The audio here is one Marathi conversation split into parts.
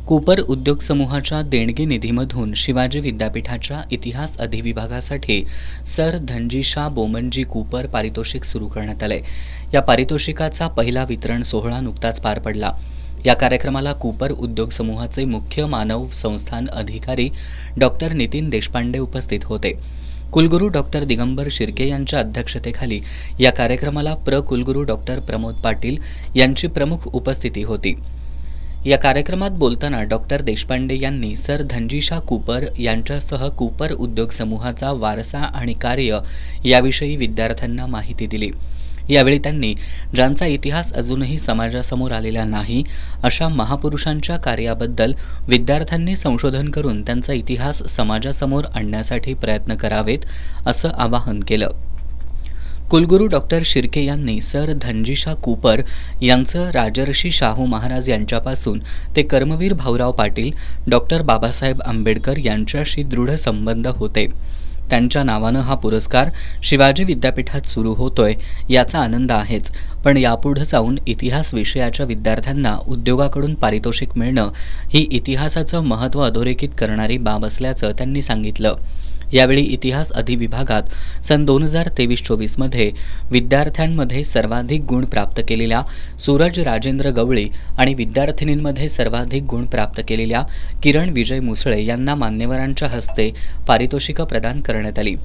कूपर उद्योग समूहाच्या देणगी निधीमधून शिवाजी विद्यापीठाच्या इतिहास अधिविभागासाठी सर धनजीशा बोमनजी कूपर पारितोषिक सुरू करण्यात आले। या पारितोषिकाचा पहिला वितरण सोहळा नुकताच पार पडला। या कार्यक्रमाला कूपर उद्योग समूहाचे मुख्य मानव संस्थान अधिकारी डॉक्टर नितीन देशपांडे उपस्थित होते। कुलगुरू डॉक्टर दिगंबर शिर्के यांच्या अध्यक्षतेखाली या कार्यक्रमाला कुलगुरू डॉक्टर प्रमोद पाटील यांची प्रमुख उपस्थिती होती। या कार्यक्रमात बोलताना डॉक्टर देशपांडे यांनी सर धनजीशा कूपर यांच्यासह कूपर उद्योग समूहाचा वारसा आणि कार्य याविषयी विद्यार्थ्यांना माहिती दिली। यावेळी त्यांनी ज्यांचा इतिहास अजूनही समाजासमोर आलेला नाही अशा महापुरुषांच्या कार्याबद्दल विद्यार्थ्यांनी संशोधन करून त्यांचा इतिहास समाजासमोर आणण्यासाठी प्रयत्न करावेत असं आवाहन केलं। कुलगुरू डॉक्टर शिर्के यांनी सर धनजीशा कूपर यांचं राजर्षी शाहू महाराज यांच्यापासून ते कर्मवीर भाऊराव पाटील, डॉक्टर बाबासाहेब आंबेडकर यांच्याशी दृढ संबंध होते। त्यांच्या नावानं हा पुरस्कार शिवाजी विद्यापीठात सुरू होतोय याचा आनंद आहेच, पण यापुढे जाऊन इतिहास विषयाच्या विद्यार्थ्यांना उद्योगाकडून पारितोषिक मिळणं ही इतिहासाचं महत्त्व अधोरेखित करणारी बाब असल्याचं त्यांनी सांगितलं। यावेळी इतिहास अधिविभागात सन 2023-24 मध्ये विद्यार्थ्यांमध्ये सर्वाधिक गुण प्राप्त केलेल्या सूरज राजेंद्र गवळी आणि विद्यार्थिनींमध्ये सर्वाधिक गुण प्राप्त केलेल्या किरण विजय मुसळे यांना मान्यवरांच्या हस्ते पारितोषिकं प्रदान करण्यात आली।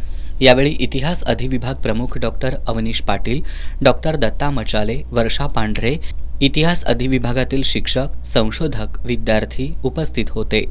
यावेळी इतिहास अधिविभाग प्रमुख डॉक्टर अवनीश पाटील, डॉक्टर दत्ता मचाले, वर्षा पांढरे, इतिहास अधिविभागातील शिक्षक, संशोधक, विद्यार्थी उपस्थित होते।